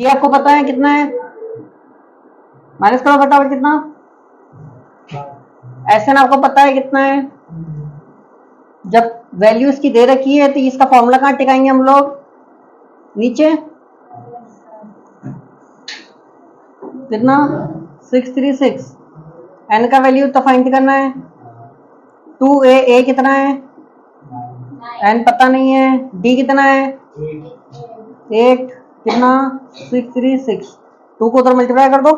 T आपको पता है कितना है, माइनस करो फटाफट कितना। एसएन आपको पता है कितना है। जब वैल्यू इसकी दे रखी है तो इसका फॉर्मूला कहाँ टिकाएंगे हम लोग, नीचे। कितना 636। एन का वैल्यू तो फाइंड करना है। 2a, a कितना है, एन पता नहीं है। डी कितना है 8, कितना 636। 2 को उधर मल्टीप्लाई कर दो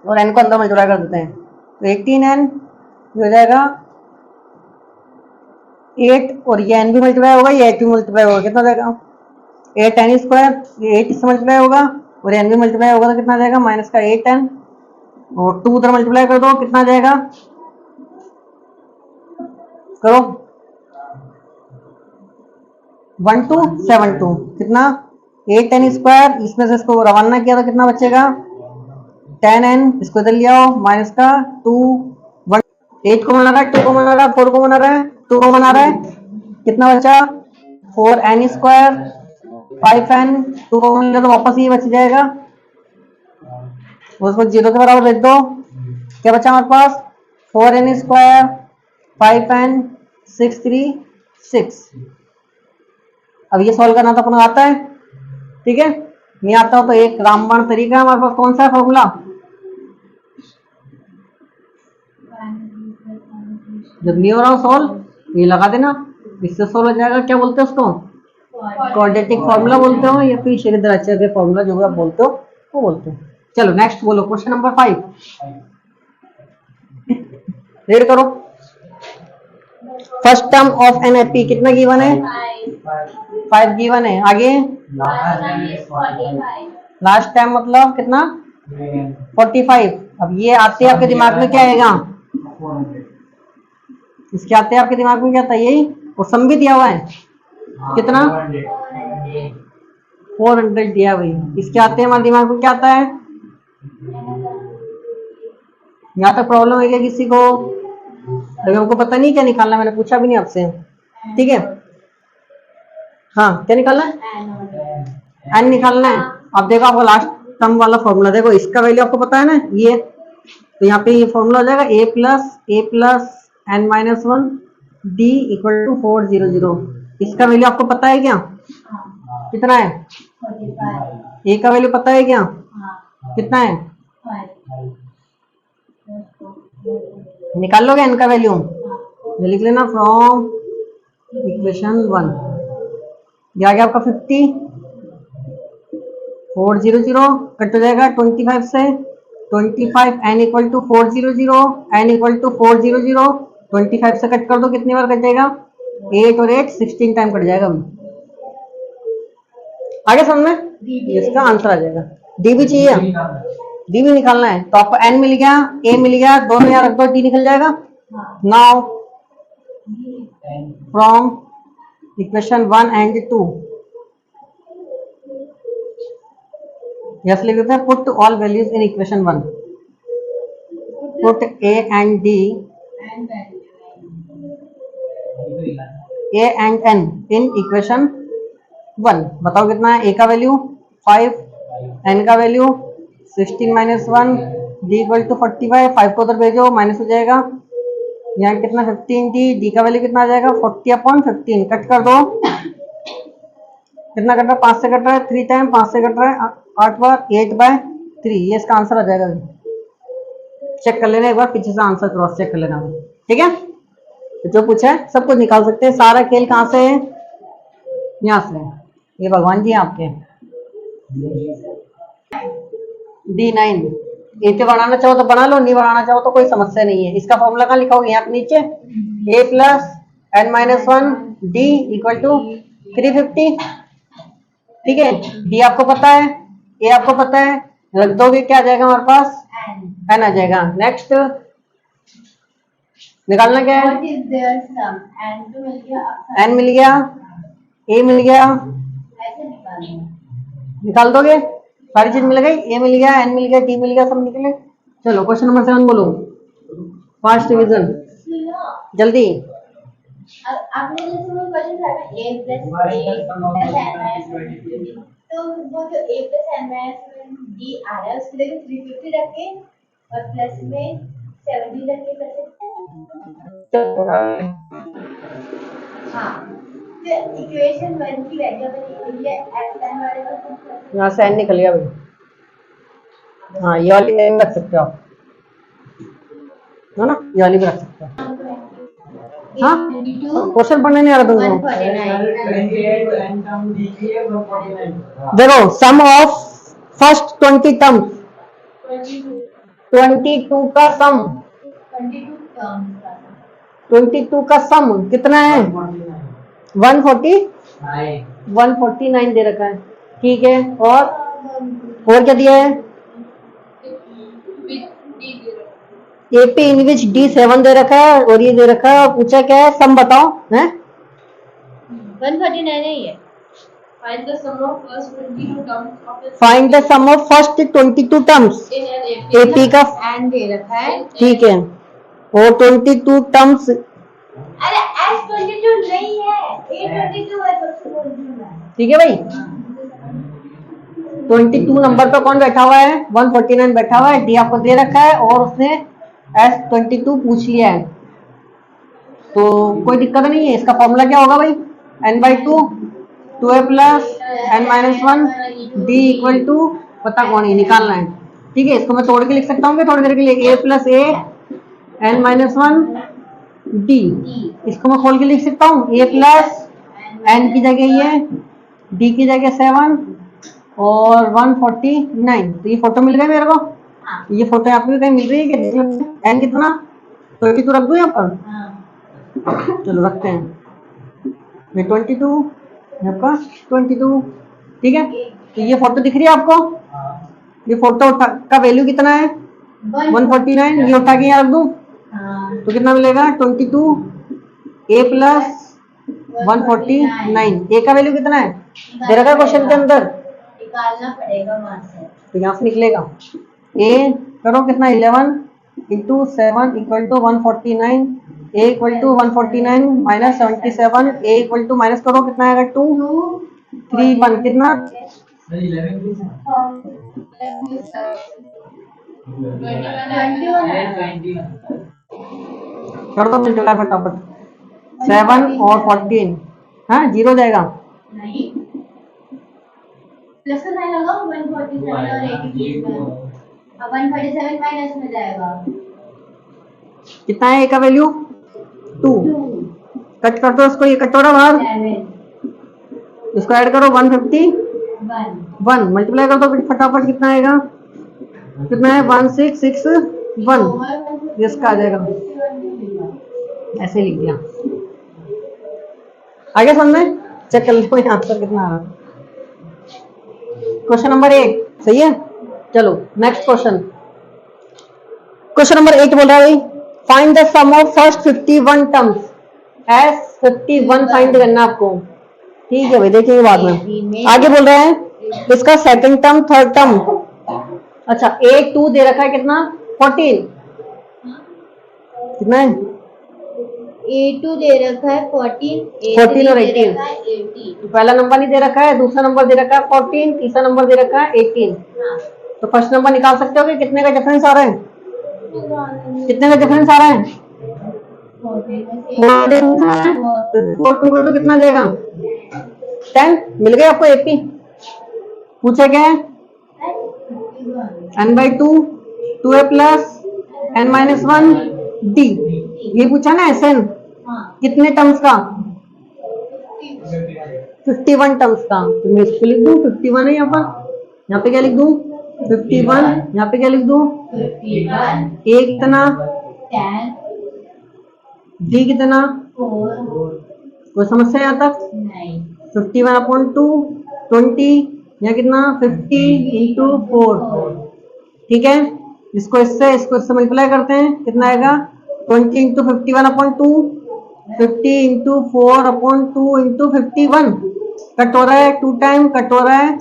और एन को अंदर मल्टीप्लाई कर देते हैं तो 18n हो जाएगा 8, और ये एन भी मल्टीप्लाई होगा, ये 8 भी मल्टीप्लाई होगा, कितना जाएगा 8n²। ये 8 से मल्टीप्लाई होगा और एन भी मल्टीप्लाई होगा तो कितना जाएगा माइनस का 8n, और 2 उधर मल्टीप्लाई कर दो, कितना जाएगा करो 1272, कितना 8n²। इसमें से इसको रवाना किया तो कितना बचेगा 10n, इसको इधर ले आओ, माइनस का 2, 1, 8 को बना रहा है, 2 को बना रहा है, 4 को बना रहा है, 2 को बना रहा है, कितना बचा 4n², 5n, 2 को बना तो वापस ये बच जाएगा, उसको 0 के बराबर रख दो, क्या बचा हमारे पास 4n², 5n, 636। अब ये सॉल्व करना तो अपना आता है, ठीक है। नहीं आता हो तो एक रामबाण तरीका हमारे पास कौन सा है फॉर्मूला, जब नहीं हो रहा हो सॉल्व ये लगा देना, इससे सॉल्व हो जाएगा। क्या बोलते हैं उसको, क्वाड्रेटिक फॉर्मूला बोलते हो या फिर श्रीधराचार्य के फॉर्मूला, जो भी आप बोलते हो वो बोलते हो। चलो नेक्स्ट बोलो, क्वेश्चन नंबर 5 रीड करो। First term of an AP कितना गिवन है 5 गिवन है। आगे लास्ट टाइम मतलब कितना 45। अब ये आते आपके दिमाग में क्या आएगा, इसके आते आपके दिमाग में क्या आता है, यही और सम भी दिया हुआ है कितना 400 दिया हुआ है। इसके आते हमारे दिमाग में क्या आता है, यहाँ तक प्रॉब्लम है क्या किसी को, अभी हमको पता नहीं क्या निकालना, मैंने पूछा भी नहीं आपसे, ठीक है। हाँ क्या निकालना है, एन निकालना है। अब देखो आपको लास्ट टर्म वाला फॉर्मूला देखो, इसका वैल्यू आपको पता है ना ये, तो यहाँ पे ये फॉर्मूला हो जाएगा a plus n-1 d equal to 400। इसका वैल्यू आपको पता है क्या, कितना है, a का वैल्यू पता है क्या, कितना है, निकाल लोगे n का वैल्यू, लिख लेना फ्रॉम इक्वेशन 1। ये आ गया आपका 50, 400 कट हो जाएगा 25 से, 25 n equal to 400, n equal to 400, 25 से कट कर दो, कितनी बार कट जाएगा 8 और 8 16 टाइम कट जाएगा। आगे समझ में, इसका आंसर आ जाएगा। डी भी चाहिए, डी भी निकालना है तो आपको n मिल गया, a मिल गया, दोनों यहाँ रख दो, d निकल जाएगा। Now from equation 1 and 2 yes लिख देते हैं, put all values in equation 1, put a and d, a and n in equation 1। बताओ कितना है, a का वैल्यू 5, n का वैल्यू 16 - 1, d इक्वल टू 45, 5 को उधर भेजो माइनस हो जाएगा, यहाँ कितना 15t, d का वैल्यू कितना आ जाएगा 40/15, कट कर दो, कितना कट रहा है 5 से कट रहा है, 3 टाइम 5 से कट रहा है 8 बार, 8/3, ये इसका आंसर आ जाएगा। चेक कर लेना एक बार, पीछे से आंसर क्रॉस चेक कर लेना, ठीक है। तो जो पूछा है सब कुछ निकाल सकते हैं, सारा खेल कहाँ से है, यहाँ से, ये भगवान जी आपके। D9 इसे बढ़ाना चाहो तो बना लो, नहीं बढ़ाना चाहो तो कोई समस्या नहीं है। इसका फॉर्मूला कहाँ लिखा होगा, यहाँ पे नीचे, a plus n-1 d equal to 350, ठीक है। d आपको पता है, a आपको पता है, रख दोगे क्या आ जाएगा हमारे पास n आ जाएगा। नेक्स्ट निकालना क्या है, n मिल गया, a मिल गया, निकाल दोगे, सारी चीज मिल गई, a मिल गया, n मिल गया, d मिल गया, सब निकले। चलो क्वेश्चन नंबर 7 बोलो, फास्ट डिवीजन जल्दी। आपने जैसे क्वेश्चन था a + a तो वो जो a plus n minus d आ रहा है उसके लिए 350 रख के और प्लस में 70 रख के कर सकते हैं। हाँ, तो इक्वेशन 1 की वैल्यू बनी है s n वाले को यहाँ से n निकल गया भाई। हाँ, ये वाली n रख सकते हो आप, है ना, ये वाली भी रख सकते हो। हाँ, क्वेश्चन पढ़ने नहीं आ रहा तुमको? देखो, सम ऑफ फर्स्ट 20 टर्म्स, 22 का सम, 22 का सम कितना है? 149 दे रखा है, ठीक है। और क्या दिया है? AP इन विच D7 दे रखा है और ये दे रखा है, और पूछा क्या है? सम बताओ, है 149 है ये। Find the sum of first 22 terms of the find the sum of first 22 terms, in an AP. AP का, n दे रखा है। ठीक है, और 22 टर्म्स, अरे S22 नहीं है, A22 है तो ठीक है भाई। 22 नंबर पे कौन बैठा हुआ है? 149 बैठा हुआ है, डी आपको दे रखा है और उसने S22 पूछ लिया है, तो कोई दिक्कत नहीं है। इसका फॉर्मूला क्या होगा भाई? n/2 2a plus n-1 d equal to, पता कौन है, निकालना है, ठीक है। इसको मैं तोड़ के लिख सकता हूँ थोड़ी देर के लिए, a plus a n-1 d, इसको मैं खोल के लिख सकता हूँ, a प्लस n की जगह ये, d की जगह 7 और 149। तो ये फोटो मिल गया मेरे को, ये फोटो यहाँ पे भी कहीं मिल रही है क्या? n कितना? 22 रख दूं यहाँ पर? चलो रखते हैं, ये 22 आपका 22, ठीक है। तो ये फोटो दिख रही है आपको? ये फोटो का वैल्यू कितना है? 149। ये उठा के यहाँ रख दूं तो कितना मिलेगा? 22 a प्लस 149। ए का वैल्यू कितना है दे रखा है क्वेश्चन के अंदर? निकालना पड़ेगा वहां से, तो यहाँ से निकलेगा a करो कितना, 11 into 7 equal to 149, a equal to 149 minus 77, a equal to minus करो कितना आएगा? 2 3 1 कितना? 21 कर दो मल्टीप्लाई फटाफट, 7 और 14, हाँ 0 जाएगा। नहीं, प्लस का साइन लगाओ 147 और 80 अब 147 माइनस में जाएगा, कितना है a का वैल्यू? 2। कट कर दो इसको, ये कट हो रहा बाहर, 7 इसको ऐड करो 151 मल्टीप्लाई कर दो फटाफट, कितना आएगा? कितना है? 1661, इसका आ जाएगा, ऐसे लिख दिया। आगे समझ में? चेक कर लो आंसर कितना आ रहा है। क्वेश्चन नंबर 8 सही है। चलो नेक्स्ट क्वेश्चन, क्वेश्चन नंबर 8 बोल रहा है भाई, find the sum of first 51 terms, S 51 find करना आपको, ठीक है भाई, देखेंगे बाद में। आगे बोल रहा है इसका सेकंड टर्म, थर्ड टर्म, अच्छा A2 दे रखा है कितना? 14, कितना है? A2 दे रखा है 14 14 और 18, 80 तो पहला नंबर नहीं दे रखा है, दूसरा नंबर दे रखा है 14, तीसरा नंबर दे रखा है 18, तो फर्स्ट नंबर निकाल सकते हो कि कितने का डिफरेंस आ रहा है? कितने का डिफरेंस आ रहा है? 14 तो कितना देगा? 10 मिल गया आपको एपी। पूछा क्या है? n/2 2a plus n-1 d, ये पूछा ना SN कितने टर्म्स का? 51 टर्म्स का, तो मैं इसको लिख दूं 51 है यहाँ पर, यहाँ पे क्या लिख दूं? 51, यहाँ पे क्या लिख दूं? 51 a कितना? 10 d कितना? 4 कोई समस्या यहाँ तक? नहीं 51/2 20, यहाँ कितना? 50 इंटू 4, ठीक है। इसको इससे मल्टीप्लाई करते हैं, कितना आएगा? 20 इंटू 51/2, 50 इंटू 4/2 इंटू 51, कट हो रहा है 2 टाइम, कट हो रहा है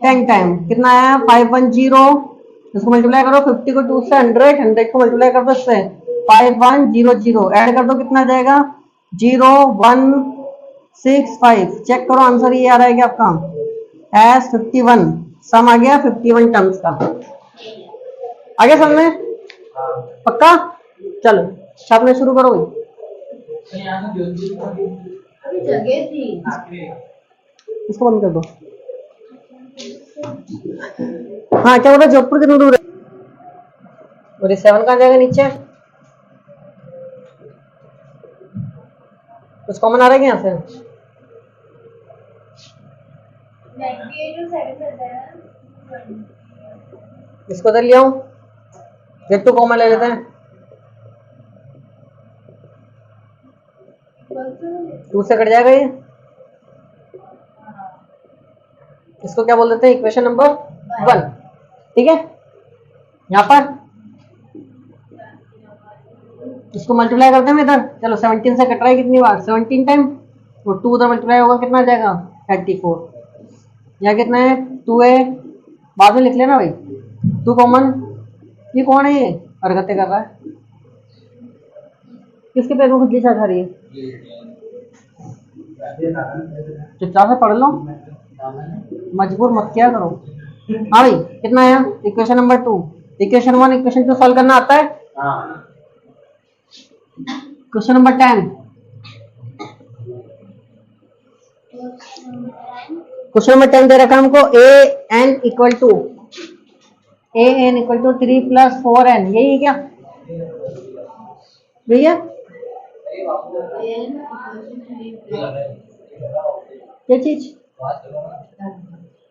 10 टाइम, कितना आया? 510। इसको मल्टीप्लाई करो 50 को 2 से 100 को मल्टीप्लाई कर दो इससे 5100, ऐड कर दो कितना जाएगा? 0165। चेक करो आंसर ये आ रहा है कि आपका एस 51, सम आ गया 51 टर्म्स का। आगे समझ में पक्का? चलो छापने शुरू करो भाई। अभी जगह थी। इसको बंद कर दो। हाँ क्या बोल रहे, जोधपुर कितनी दूर है? बोले 7 कहाँ जाएगा नीचे? कुछ कॉमन आ रहा है क्या यहाँ से? 98 और 7 कर रहा है। इसको उधर ले आओ, जब तो कॉमन ले लेते हैं। 2 से कट जाएगा ये। इसको क्या बोल देते हैं? Equation number 1। ठीक है, यहाँ पर इसको मल्टीप्लाई करते हैं इधर। चलो 17 से कट रहा है कितनी बार? 17 टाइम। और 2 उधर मल्टीप्लाई होगा कितना आ जाएगा? 34। यहाँ कितना है? 2 है, बाद में लिख लेना भाई। 2 कॉमन। ये कौन है? ये हरकतें कर रहा है, किसके पैर में खुजली छा रही है? चुपचाप से पढ़ लो, मजबूर मत किया करो। हाँ भाई कितना आया? Equation number 2। Equation 1 equation 2 solve करना आता है? Question number 10। क्वेश्चन नंबर 10 दे रखा हमको। A N equal to 3 + 4n, यही है क्या? यही है ये चीज?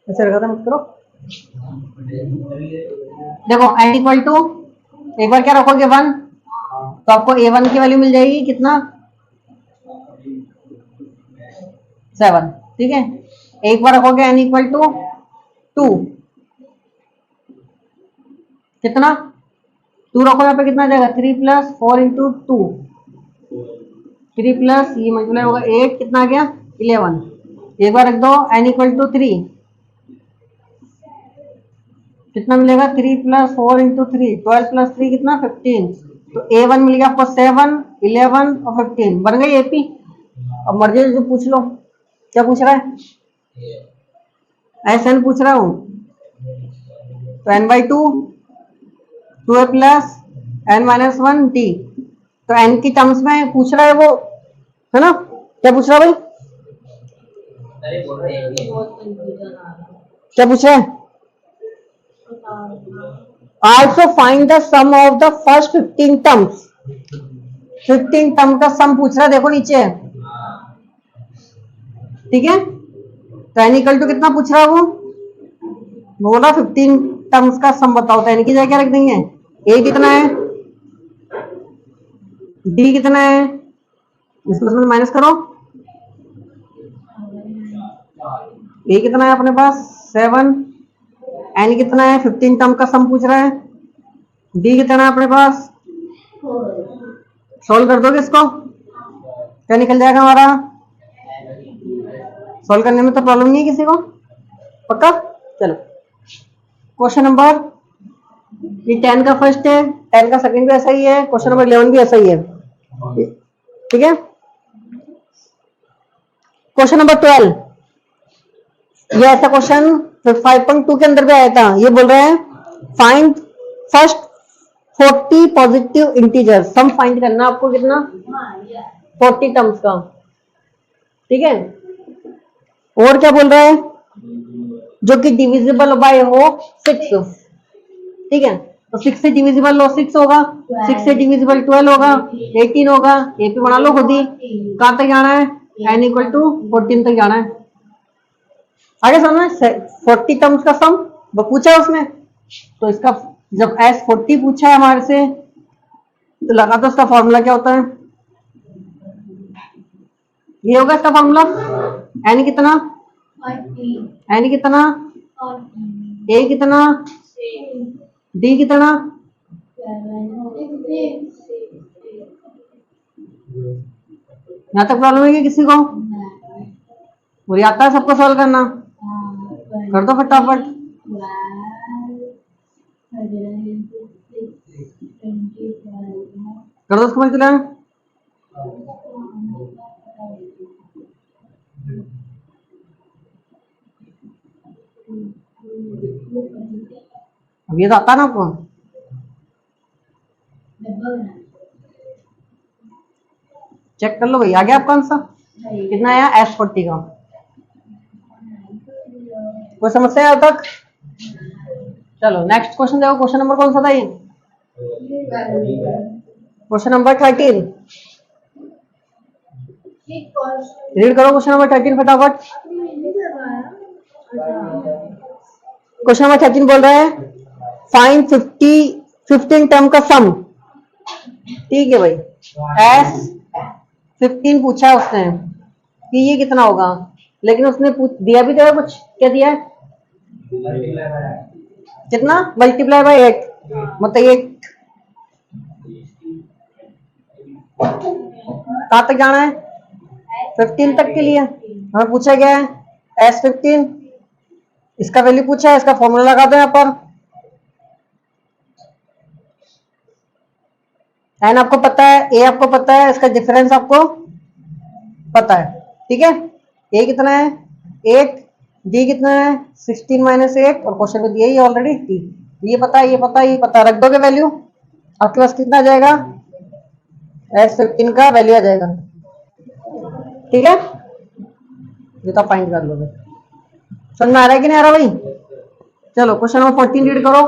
ऐसे रखा था, मत करो। देखो n इक्वल टू, एक बार क्या रखोगे 1, तो आपको a1 की वैल्यू मिल जाएगी कितना? 7। ठीक है, एक बार रखोगे n इक्वल टू 2, कितना? 2 रखो यहाँ पे, कितना आ जाएगा? 3 + 4 × 2, 3 प्लस ये मल्टीप्लाई होगा 8, कितना आ गया? 11। एक बार रख दो n इक्वल टू 3, कितना मिलेगा? 3 + 4 × 3, 12 + 3 कितना? 15। तो a1 मिल गया आपको 7, 11 और 15, बन गई एपी। अब मर्जी जो पूछ लो। क्या पूछ रहा है? एस एन पूछ रहा हूँ, तो n/2, 2a + n-1 t। तो n की टर्म्स में पूछ रहा है वो, है ना? क्या पूछ रहा है भाई? क्या पूछ रहा है? Also find the sum of the first 15 terms। 15 term का सम पूछ रहा है, देखो नीचे। ठीक है, तो n इक्वल टू कितना पूछ रहा है वो? बोला 15 टर्म्स का सम बताओ, तो n की जगह क्या रख देंगे? a कितना है, d कितना है, इसको माइनस करो। a कितना है अपने पास? 7। n कितना है? 15 टर्म का सम पूछ रहा है। d कितना है अपने पास? सॉल्व कर दोगे इसको, क्या निकल जाएगा हमारा? सॉल्व करने में तो प्रॉब्लम नहीं है किसी को, पक्का? चलो क्वेश्चन नंबर, ये 10 का फर्स्ट है, 10 का सेकंड भी ऐसा ही है, क्वेश्चन नंबर 11 भी ऐसा ही है। ठीक है, क्वेश्चन नंबर 12, ये ऐसा क्वेश्चन 5.2 के अंदर भी आया था। ये बोल रहे हैं find first 40 positive integer, sum find करना आपको कितना? 40 टर्म्स का। ठीक है, और क्या बोल रहा है? जो कि डिविजिबल बाय हो 6। ठीक है, तो 6 से डिविजिबल हो 6 होगा, 6 से डिविजिबल 12 होगा, 18 होगा। ये भी बना लो खुद ही। कहां तक जाना है? n इक्वल टू 14 तक जाना है। आगे समझना, 40 टर्म्स का सम वो पूछा है उसने, तो इसका जब S40 पूछा है हमारे से, तो लगा तो उसका फॉर्मूला क्या होता है? ये होगा इसका फॉर्मूला। n कितना? n कितना? a कितना? d कितना? यहाँ तक प्रॉब्लम है क्या किसी को? और आता है सबको सॉल्व करना? कर दो फटाफट। कर दो उसको मल्टीप्लाई। अब ये तो आता ना आपको, चेक कर लो भाई, आ गया आपका आंसर। कितना आया S40 का। कोई समस्या है अब तक? चलो नेक्स्ट क्वेश्चन देखो, क्वेश्चन नंबर कौन सा था ये? Question number 13। रीड करो क्वेश्चन नंबर 13 फटाफट। क्वेश्चन नंबर 13 बोल रहा है फाइंड 15 टर्म का सम। ठीक है भाई, S15 पूछा है उसने कि ये कितना होगा, लेकिन उसने दिया भी तो है कुछ, क्या दिया है? कितना? मल्टीप्लाई बाय 8, मतलब ये कहां तक जाना है? 15 तक के लिए हमें पूछा गया है S15। इसका वैल्यू पूछा है, इसका फॉर्मूला लगा दो यहाँ पर। एन आपको पता है, ए आपको पता है, इसका डिफरेंस आपको पता है। ठीक है, ए कितना है 8, डी कितना है 16 माइनस 8, और क्वेश्चन में दिया ही ऑलरेडी टी। ये पता है, ये पता है, ये पता है, रख दोगे वैल्यू, आपके पास कितना आ जाएगा? S15 का वैल्यू आ जाएगा। ठीक है, ये तो फाइंड कर लोगे। समझ में आ रहा है कि नहीं आ रहा भाई? चलो क्वेश्चन नंबर 14 रीड करो।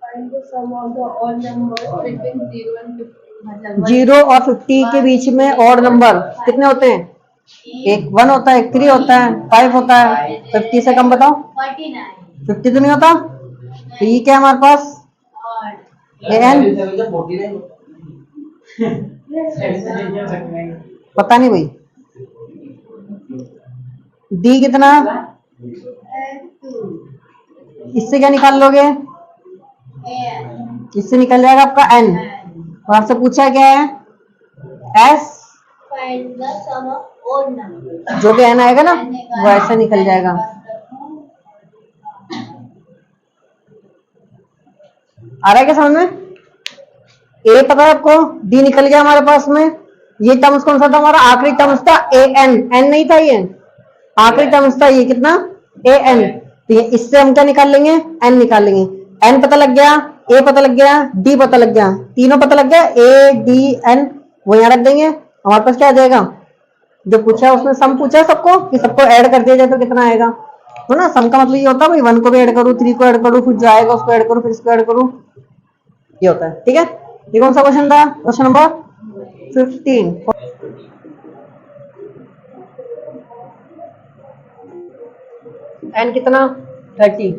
Find the sum of the odd numbers between 0 and 50. 0 और 50 के बीच में ऑड नंबर कितने होते हैं? एक 1 होता है, एक 3 होता है, 5 होता है। 50 से कम बताओ। 50 तो नहीं होता, तो ये क्या है हमारे पास? एन। पता नहीं भाई। डी कितना? इससे क्या निकाल लोगे? इससे निकल जाएगा आपका एन। और आपसे पूछा क्या है? एस, जो भी एन आएगा ना वो ऐसे निकल जाएगा। आ रहा है क्या समझ में? ए पता है आपको, डी निकल गया हमारे पास में। ये टर्म्स कौन सा था हमारा? आखिरी टर्म्स था ए एन। एन नहीं था ये, आखिरी टर्म्स था ये कितना? A N. तो ये इससे हम क्या निकाल लेंगे? एन निकाल लेंगे। एन पता लग गया, ए पता लग गया, डी पता लग गया, तीनों पता लग गया, ए डी एन, वो यहां रख देंगे। हमारे पास क्या आ जाएगा? जो पूछा है उसने सम पूछा है सबको कि सबको ऐड कर दिया जाए तो कितना आएगा, तो ना सम का मतलब ये होता है भाई 1 को भी ऐड करूँ, 3 को ऐड करूँ, फिर जो आएगा उसको ऐड करूँ, फिर इसको ऐड करूँ, ये होता है। ठीक है, ये कौन सा क्वेश्चन था? Question number 15। एन कितना? 30।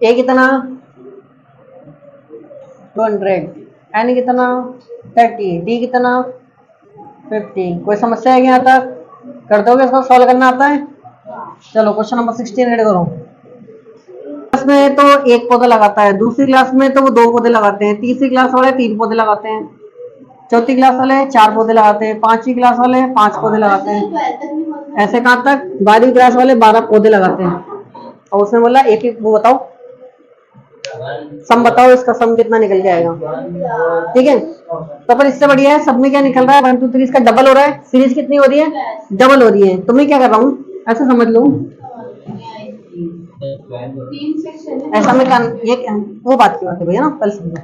ए कितना? 200। एन कितना? 30। डी कितना? 50। कोई समस्या है यहाँ तक? कर दोगे इसको? सॉल्व करना आता है? चलो क्वेश्चन नंबर 16 रेडी करो। क्लास में तो एक पौधा लगाता है, दूसरी क्लास में तो वो 2 पौधे लगाते हैं, तीसरी क्लास वाले 3 पौधे लगाते हैं, चौथी क्लास वाले 4 पौधे लगाते हैं, 5वीं क्लास वाले 5 पौधे लगाते हैं। ऐसे कहाँ तक? 12वीं क्लास वाले 12 पौधे लगाते हैं। और उसने बोला एक एक वो बताओ, सम बताओ, इसका सम कितना निकल के आएगा। ठीक है, तो पर इससे बढ़िया है, सब में क्या निकल रहा है? 1 2 3 इसका डबल हो रहा है। सीरीज कितनी हो रही है? डबल हो रही है। तो मैं क्या कर रहा हूँ, ऐसा समझ लो, ऐसा में ये वो बात की बात है भैया ना, कल समझो।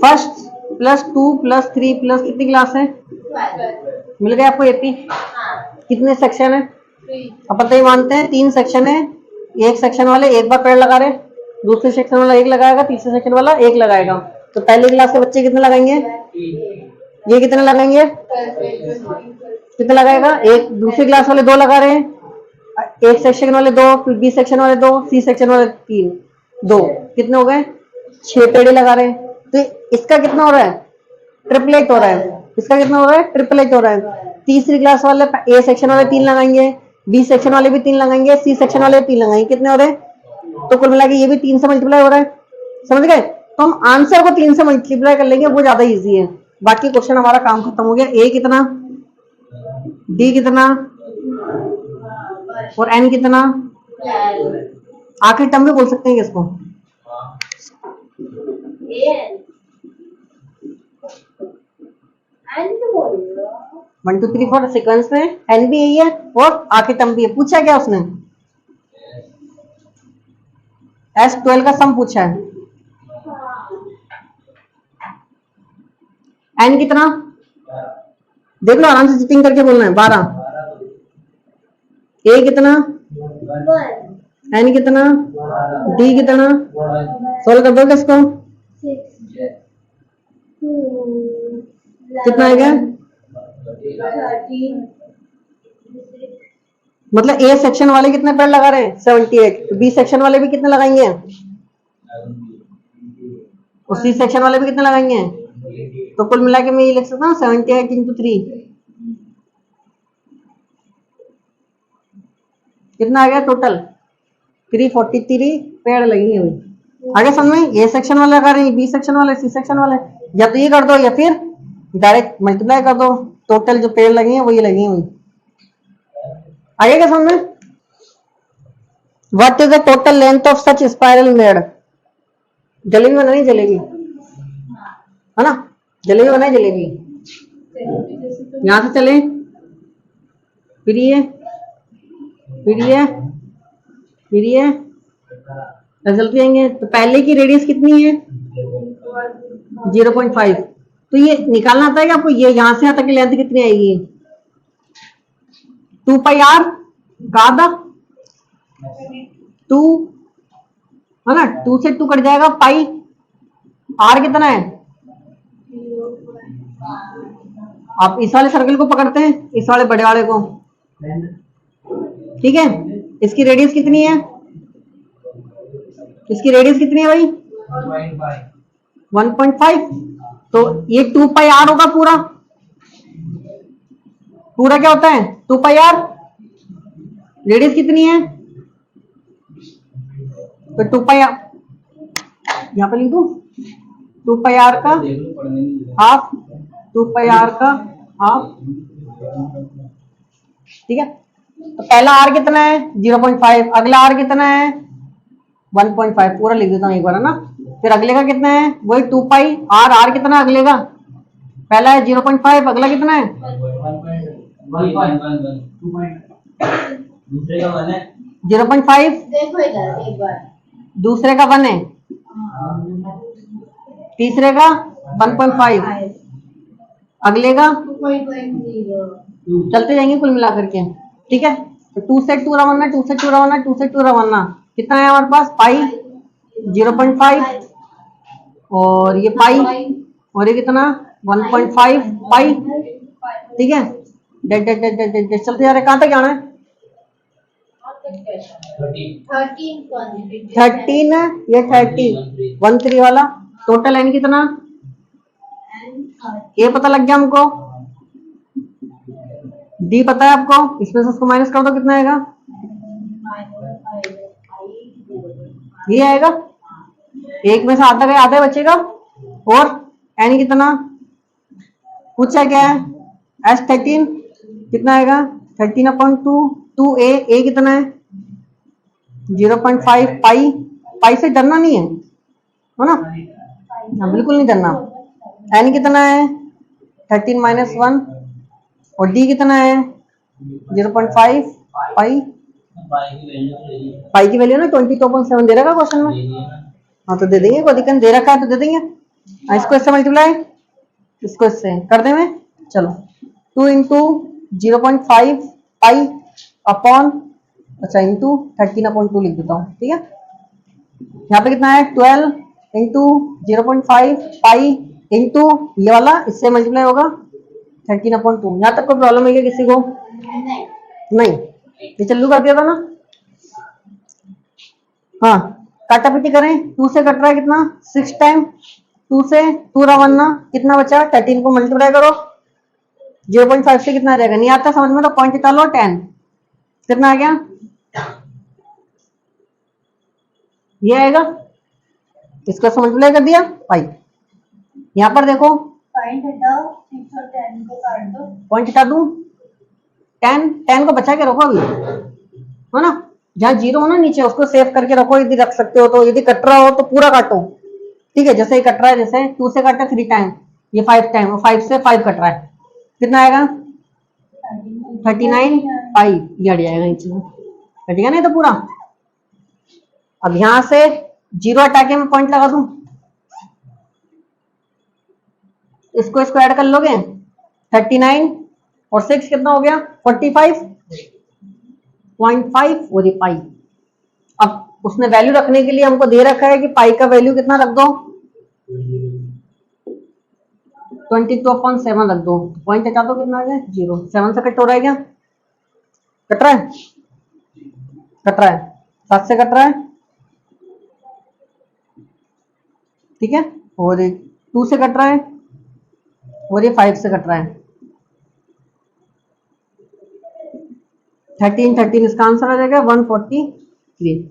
फर्स्ट प्लस 2 प्लस 3 प्लस कितनी क्लास है? मिल गया आपको एपी। कितने सेक्शन है? अपन तो ये मानते हैं 3 सेक्शन है। एक सेक्शन वाले एक बार पेड़ लगा रहे, दूसरे सेक्शन वाला एक लगाएगा, तीसरे सेक्शन वाला एक लगाएगा। तो पहली क्लास के बच्चे कितने लगाएंगे? ये कितने लगाएंगे? कितने लगाएगा? एक। दूसरी क्लास वाले 2 लगा रहे हैं, एक सेक्शन वाले 2, फिर बी सेक्शन वाले 2, सी सेक्शन वाले 3, 2, कितने हो गए? 6 पेड़ लगा रहे हैं। तो इसका कितना हो रहा है? ट्रिपलेट हो रहा है। इसका कितना हो रहा है? ट्रिपलेट हो रहा है। तीसरी क्लास वाले ए सेक्शन वाले 3 लगाएंगे, बी सेक्शन वाले भी 3 लगाएंगे, सी सेक्शन वाले 3 लगाएंगे, कितने हो रहे हैं? तो कुल मिला के ये भी 3 से मल्टीप्लाई हो रहा है। समझ गए? तो हम आंसर को 3 से मल्टीप्लाई कर लेंगे, वो ज्यादा इजी है। बाकी क्वेश्चन हमारा काम खत्म हो गया। ए कितना, डी कितना और एन कितना? आखिरी टर्म भी बोल सकते हैं इसको। 1 2 3 4 सीक्वेंस में एन भी यही है और आखिरी टर्म भी है। पूछा क्या उसने? S12 का सम पूछा है। n कितना देख लो, आराम से चिटिंग करके बोलना है। 12। a कितना, n कितना, d कितना, सोल्व कर दो किसको, कितना आएगा? मतलब ए सेक्शन वाले कितने पेड़ लगा रहे हैं? 78। बी सेक्शन वाले भी कितने लगाएंगे? और सी सेक्शन वाले भी कितने लगाएंगे? तो कुल मिला के मैं ये लिख सकता हूँ 78 इंटू 3 कितना आ गया टोटल? 343 पेड़ लगेंगे भाई। आगे समझ में? ए सेक्शन वाले लगा रहे हैं, बी सेक्शन वाले, सी सेक्शन वाले, या तो ये कर दो या फिर डायरेक्ट मल्टीप्लाई कर दो, टोटल जो पेड़ लगे हैं वो ये लगे हैं वही। आगे क्या समझ में? What is the total length of such spiral made? Jalebi बनानी, जलेबी है ना, जलेबी बनाई, जलेबी। यहां से चले, फिर ये, फिर ये, फिर ये, रिजल्ट भी आएंगे। तो पहले की रेडियस कितनी है? 0.5। तो ये निकालना आता है कि आपको, ये यहां से यहां तक की लेंथ कितनी आएगी? 2 पाई आर का आधा, 2 है ना, 2 से 2 कट जाएगा, पाई आर कितना है? आप इस वाले सर्कल को पकड़ते हैं, इस वाले बड़े वाले को, ठीक है। इसकी रेडियस कितनी है? इसकी रेडियस कितनी है भाई? 1.5। तो ये 2 पाई आर होगा पूरा। पूरा क्या होता है? 2 पाई आर। रेडियस कितनी है? तो 2 पाई आर, यहां पर लिख दो, 2 पाई आर का हाफ, 2 पाई आर का हाफ, ठीक है। तो पहला आर कितना है? 0.5। अगला आर कितना है? 1.5। पूरा लिख देता हूँ एक बार, है ना। फिर अगले का कितना है? वही 2 पाई आर। आर कितना है अगले का? पहला है 0.5, अगला कितना है? 0.5। देखो इधर एक बार, दूसरे का 1 है, तीसरे का 1.5, अगले का 2.0। चलते जाएंगे कुल मिला करके, ठीक है। तो 2 से 2 रवाना, 2 से 2 रवाना, 2 से 2 रवाना, कितना है हमारे पास? पाई 0.5, और ये पाई, और ये कितना? 1.5 पाई, ठीक है। Date date date date date चलते जा रहे। कहां तक जाना है? 13 है, ये 30, 13 वाला। टोटल एन कितना? ये पता लग गया हमको, डी पता है आपको, इसमें से उसको माइनस कर दो, कितना आएगा? ये आएगा। एक में से आधा गया, आधा बचेगा। और एन कितना पूछा क्या है? S13 कितना आएगा? 13/2, 2a कितना है? 0.5 पाई। पाई से डरना नहीं है ना, हाँ बिल्कुल नहीं डरना। एन कितना है? 13 - 1, और डी कितना है? 0.5 पाई। पाई की वैल्यू ना 22.7 दे रखा क्वेश्चन में। हाँ तो दे देंगे, कोई दिक्कत, दे रखा है तो दे देंगे। इसको इससे मल्टीप्लाई, इसको इससे कर दे में। चलो 2 इंटू 0.5 पाई अपॉन, अच्छा इंटू 13/2 लिख देता हूँ, ठीक है। यहाँ पे कितना है? 12 इंटू 0.5 पाई इंटू ये वाला, इससे मल्टीप्लाई होगा 13/2। यहाँ तक कोई प्रॉब्लम है क्या किसी को? नहीं, ये चालू कर दिया था ना। हाँ काटा पीटी करें, 2 से कट रहा है कितना? 6 टाइम, 2 से 2 रवाना, कितना बचा? 13 को मल्टीप्लाई करो 0.5 से, कितना आ जाएगा? नहीं आता समझ में तो पॉइंट निकालो 10, कितना आ गया? ये आएगा। इसको मल्टीप्लाई कर दिया पाई। यहाँ पर देखो पॉइंट हटाओ, 6 और 10 को काट दो, पॉइंट हटा दूं, 10 को बचा के रखो अभी, है ना। जहाँ 0 हो ना नीचे, उसको सेव करके रखो, यदि रख सकते हो तो। यदि कट रहा हो तो पूरा काटो, ठीक है। जैसे ही कट रहा है, जैसे 2 से काटा 3 टाइम, ये 5 टाइम, और 5 से 5 कट रहा है, कितना आएगा? 39 पाई। ये हट जाएगा नीचे, हटेगा नहीं तो पूरा। अब यहां से 0 हटा के मैं पॉइंट लगा दूं, इसको इसको ऐड कर लोगे 39 और 6 कितना हो गया 45.5 और ये पाई। अब उसने वैल्यू रखने के लिए हमको दे रखा है कि पाई का वैल्यू कितना रख दो 22/7 रख दो, पॉइंट हटा दो कितना आ गया 0। 7 से कट हो रहा है क्या, कट रहा है, कट रहा है, 7 से कट रहा है, ठीक है, और 2 से कट रहा है और ये 5 से कट रहा है। 13 इसका आंसर आ जाएगा 143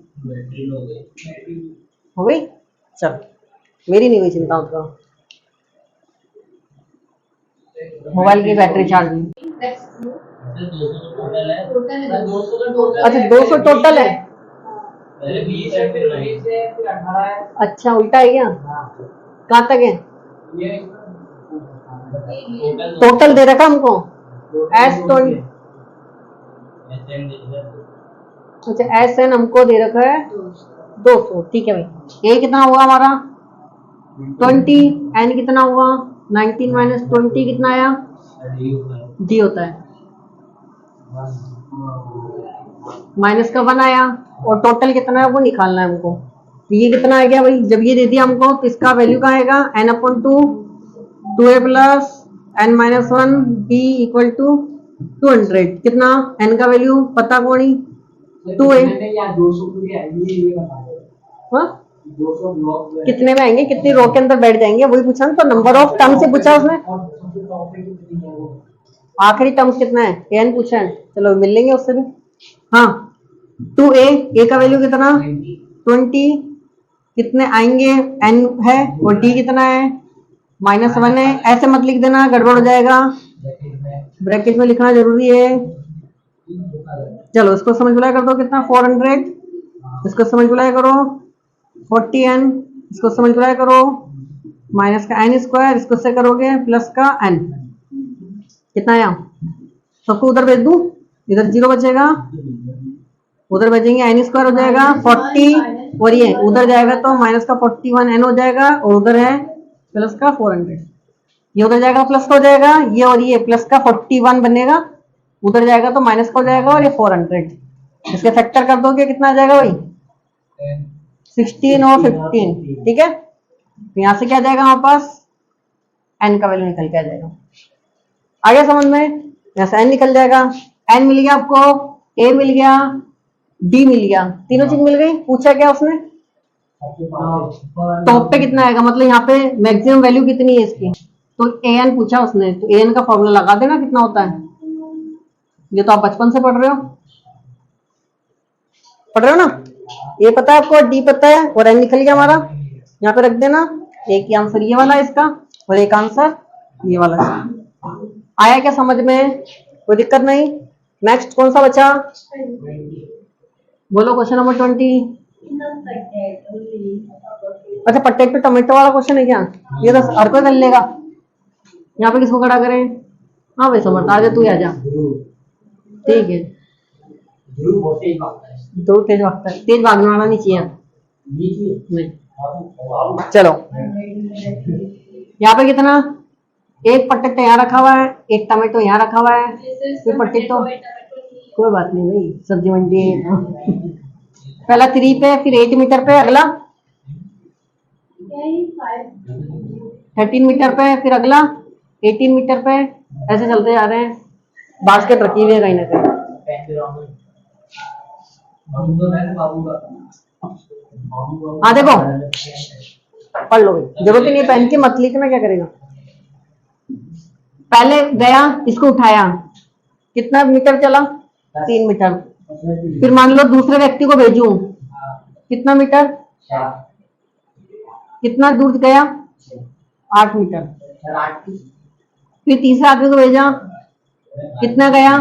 हो गई। चल मेरी नहीं हुई चिंता उसका, मोबाइल की बैटरी चार्ज नहीं। अच्छा 200 टोटल है, अच्छा उल्टा है क्या, कहाँ तक है टोटल दे रखा हमको S20, अच्छा SN हमको दे रखा है 200, ठीक है भाई। ये कितना हुआ हमारा 20, N कितना हुआ 19 माइनस 20 कितना आया D होता है, माइनस का 1 आया और टोटल कितना है वो निकालना है हमको। तो ये कितना आ गया भाई, जब ये दे दिया हमको तो इसका वैल्यू कहाँ आएगा N/2 2a plus N minus 1 B equal to 200, कितना N का वैल्यू पता कौन ही 2a, हाँ कितने में आएंगे, कितनी रो के अंदर बैठ जाएंगे वही पूछा ना, तो नंबर ऑफ टर्म से पूछा उसने, आखिरी टर्म्स कितना है n पूछा है, चलो मिल लेंगे उससे भी। हाँ 2a का वैल्यू कितना 20, कितने आएंगे n है और d कितना है -1 है, ऐसे मत लिख देना गड़बड़ हो जाएगा, ब्रैकेट में लिखना जरूरी है। चलो इसको समझ बुलाया कर दो कितना 400, इसको समझ बुलाया करो 40n, इसको समझ बुलाया करो माइनस का n², इसको से करोगे प्लस का n, कितना आया, सबको उधर भेज दूं, इधर 0 बचेगा, उधर भेजेंगे n² हो जाएगा 40 और ये उधर जाएगा तो माइनस का 41n हो जाएगा और उधर है प्लस का 400, ये उधर जाएगा प्लस का हो जाएगा, ये और ये प्लस का 41 बनेगा, उधर जाएगा तो माइनस का हो जाएगा और ये 400, इसके फैक्टर कर दोगे कितना आ जाएगा भाई 16 और 15, ठीक है। तो यहाँ से क्या आ जाएगा हमारे पास n का वैल्यू निकल के आ जाएगा, आगे समझ में, यहाँ से n निकल जाएगा, n मिल गया आपको, a मिल गया, d मिल गया, तीनों चीज मिल गई। पूछा क्या उसने टॉप पे कितना आएगा, मतलब यहाँ पे मैक्सिमम वैल्यू कितनी है इसकी, तो an पूछा उसने, तो an का फॉर्मूला लगा देना कितना होता है, ये तो आप बचपन से पढ़ रहे हो ना, ये पता है आपको, d पता है और n निकल गया हमारा, यहाँ पे रख देना, एक ही आंसर ये वाला इसका और एक आंसर ये वाला। आया क्या समझ में, कोई दिक्कत नहीं। नेक्स्ट कौन सा बचा, बोलो क्वेश्चन नंबर 20। अच्छा पटेटो टमाटो वाला क्वेश्चन है क्या, ये तो हर कोई कर लेगा। यहाँ पे किसको खड़ा करें, हाँ भाई समर्थ आ जा, तू आ जा, ठीक है। ध्रुव तेज भागता है, तेज भागने वाला नहीं चाहिए नहीं। चलो यहाँ पे कितना, एक पटेटो यहाँ रखा हुआ है, एक टमाटो यहाँ रखा हुआ है, फिर पटेटो, कोई बात नहीं भाई सब्जी मंडी है। पहला 3 पे, फिर 8 मीटर पे, अगला 13 मीटर पे, फिर अगला 18 मीटर पे, ऐसे चलते जा रहे हैं। बास्केट रखी हुई है कहीं ना कहीं, हाँ देखो पढ़ लो, जरूरत ही नहीं पेन की, मत लिखना, क्या करेगा। पहले गया, इसको उठाया, कितना मीटर चला 3 मीटर, फिर मान लो दूसरे व्यक्ति को भेजूं, कितना मीटर, कितना दूर गया 8 मीटर, फिर तीसरे आदमी को भेजा, कितना गया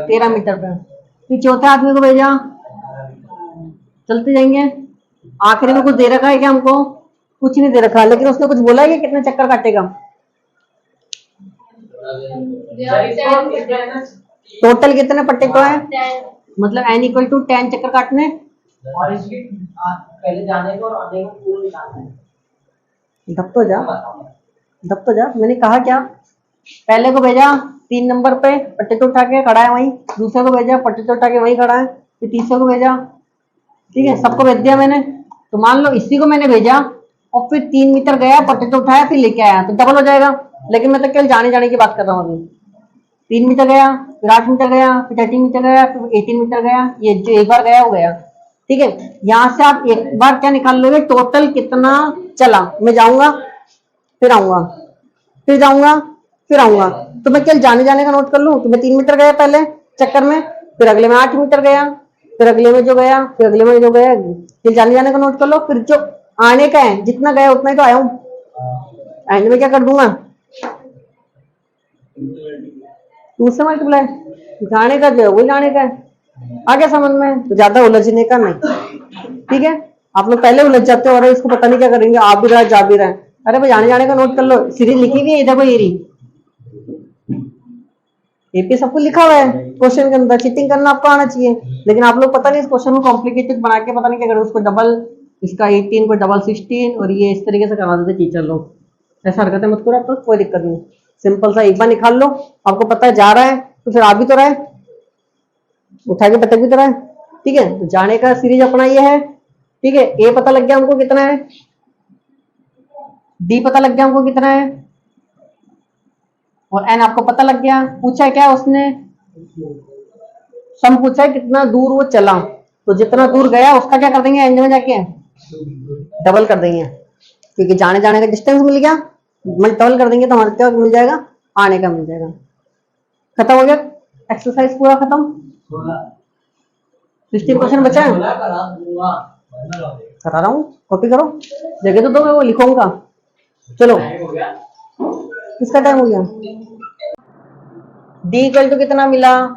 13 मीटर पर, फिर चौथे आदमी को भेजा, चलते जाएंगे। आखिरी में कुछ दे रखा है क्या हमको, कुछ नहीं दे रखा, लेकिन उसने कुछ बोला है कि कितने चक्कर काटेगा, टोटल कितने पटेटो है, मतलब n = 10 चक्कर काटने, और इसकी पहले जाने को और आने को पूरा निकालना है। दब तो जा, मैंने कहा क्या, पहले को भेजा 3 नंबर पे पट्टे उठा के खड़ा है वहीं, दूसरे को भेजा पट्टे उठा के वहीं खड़ा है, फिर तीसरे को भेजा, ठीक है, सबको भेज दिया मैंने। तो मान लो इसी को मैंने भेजा और फिर 3 मीटर गया, पट्टे उठाया, फिर लेके आया, तो डबल हो जाएगा। लेकिन मैं तो केवल जाने की बात कर रहा हूँ अभी। 3 मीटर गया, फिर 8 मीटर गया, फिर 13 मीटर गया, फिर 18 मीटर गया, ये जो एक बार गया वो गया, ठीक है। यहाँ से आप एक बार क्या निकाल लोगे, टोटल कितना चला, मैं जाऊंगा फिर आऊंगा, फिर जाऊंगा फिर आऊंगा, तो मैं केवल जाने का नोट कर लूं, तो मैं 3 मीटर गया पहले चक्कर में, फिर अगले में 8 मीटर गया, फिर अगले में जो गया, फिर अगले में जो गया, फिर जाने का नोट कर लो, फिर जो आने का है जितना गया उतना ही तो आया हूँ। एंड में क्या कर दूंगा, 2 से मल्टीप्लाई, जाने का जो है वही जाने का है। आगे समझ में, तो ज्यादा उलझने का नहीं, ठीक है। आप लोग पहले उलझ जाते हो, अरे इसको पता नहीं क्या करेंगे, आ भी रहा है जा भी रहा है। अरे भाई जाने का नोट कर लो, सीरीज लिखी हुई है इधर को, एपी सब कुछ लिखा हुआ है क्वेश्चन के अंदर, चीटिंग करना आपको आना चाहिए, लेकिन आप लोग पता नहीं इस क्वेश्चन को कॉम्प्लिकेटेड बना के पता नहीं क्या करें, उसको डबल, इसका 18 को डबल 16, और ये इस तरीके से करवा देते टीचर लोग। ऐसा हरकतें मत करो, आपको कोई दिक्कत नहीं, सिंपल सा एक बार निकाल लो, आपको पता है जा रहा है तो फिर आ भी तो रहा है, उठा के पटक भी तो रहा है, ठीक है। तो जाने का सीरीज अपना ये है, ठीक है। ए पता लग गया हमको कितना है, डी पता लग गया हमको कितना है, और एन आपको पता लग गया। पूछा है क्या उसने, सम पूछा है कितना दूर वो चला, तो जितना दूर गया उसका क्या कर देंगे, एंड में जाके डबल कर देंगे, क्योंकि जाने का डिस्टेंस मिल गया, डबल कर देंगे तो हमारे क्या मिल जाएगा, आने का मिल जाएगा। खत्म हो गया, एक्सरसाइज पूरा खत्म। 16 क्वेश्चन बचा है, करा रहा हूँ, कॉपी करो, जगह तो दो, मैं वो लिखूंगा। चलो किसका टाइम हो गया, डी इक्वल टू कितना मिला,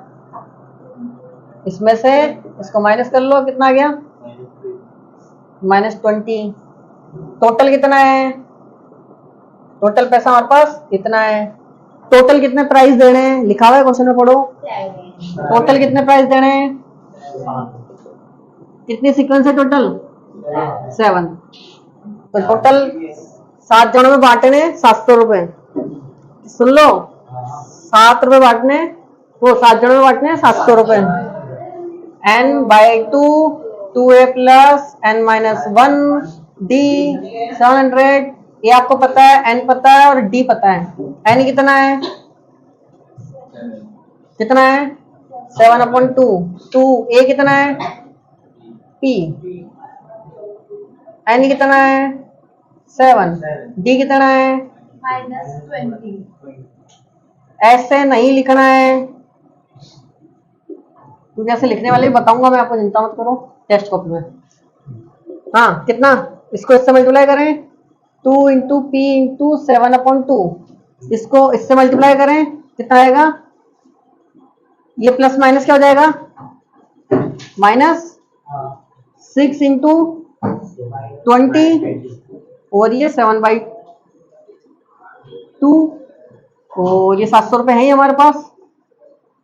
इसमें से इसको माइनस कर लो, कितना आ गया, -20। टोटल कितना है, टोटल पैसा हमारे पास कितना है, टोटल कितने प्राइस देने हैं, लिखा हुआ है क्वेश्चन में, पढ़ो। टोटल कितने प्राइस देने हैं, कितनी सीक्वेंस है टोटल, 7। तो टोटल 7 जनों में बांटने 700 रुपए, सुन लो, 7 रुपए बांटने, वो 7 जनों में बांटने 700 रुपए। n/2 2a plus n-1 d 700, ये आपको पता है, n पता है और d पता है। n कितना है, कितना है 7/2, 2 a कितना है p, n कितना है 7, d कितना है -20। ऐसे नहीं लिखना है, क्योंकि ऐसे लिखने वाले भी बताऊंगा मैं आपको, चिंता मत करो, टेस्ट कॉपी में। हाँ कितना, इसको इससे मल्टीप्लाई करें, 2 इंटू पी इंटू 7/2, इसको इससे मल्टीप्लाई करें, कितना आएगा, ये प्लस माइनस क्या हो जाएगा, -6 इंटू 20, और ये 7/2, और ये 700 रुपए है हमारे पास,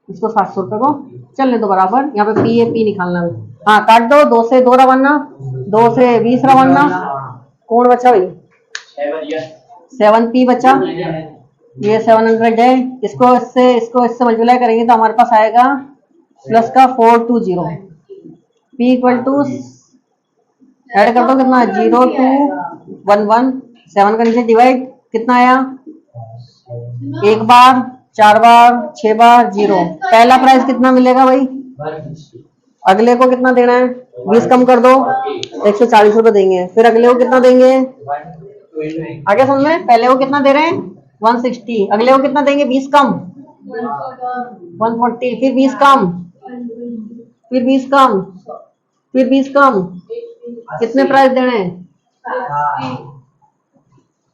इसको 700 रुपए को चलने दो बराबर, यहाँ पे पी है, पी निकालना है। हाँ काट दो, 2 से 2 रवाना, 2 से 20 रवाना, कौन बचा भाई, 7p बचा, ये 700 है, इसको इससे मल्टीप्लाई करेंगे तो हमारे पास आएगा प्लस का 420, p इक्वल टू ऐड कर दो, कितना 0 2 1 1, 7 का नीचे डिवाइड, कितना आया, 1 बार 4 बार 6 बार 0। पहला प्राइस कितना मिलेगा भाई, अगले को कितना देना है, 20 कम कर दो, 140 रुपए देंगे, फिर अगले को कितना देंगे, आगे समझ में, पहले को कितना दे रहे हैं 160, अगले को कितना देंगे 20 कम 140, फिर 20 कम, फिर 20 कम, फिर 20 कम, कितने प्राइस देने हैं,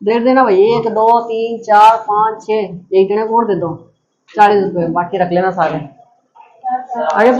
डेढ़ देना भाई, 1 2 3 4 5 6, एक जने को और दे दो 40 रुपए, बाकी रख लेना सारे। आगे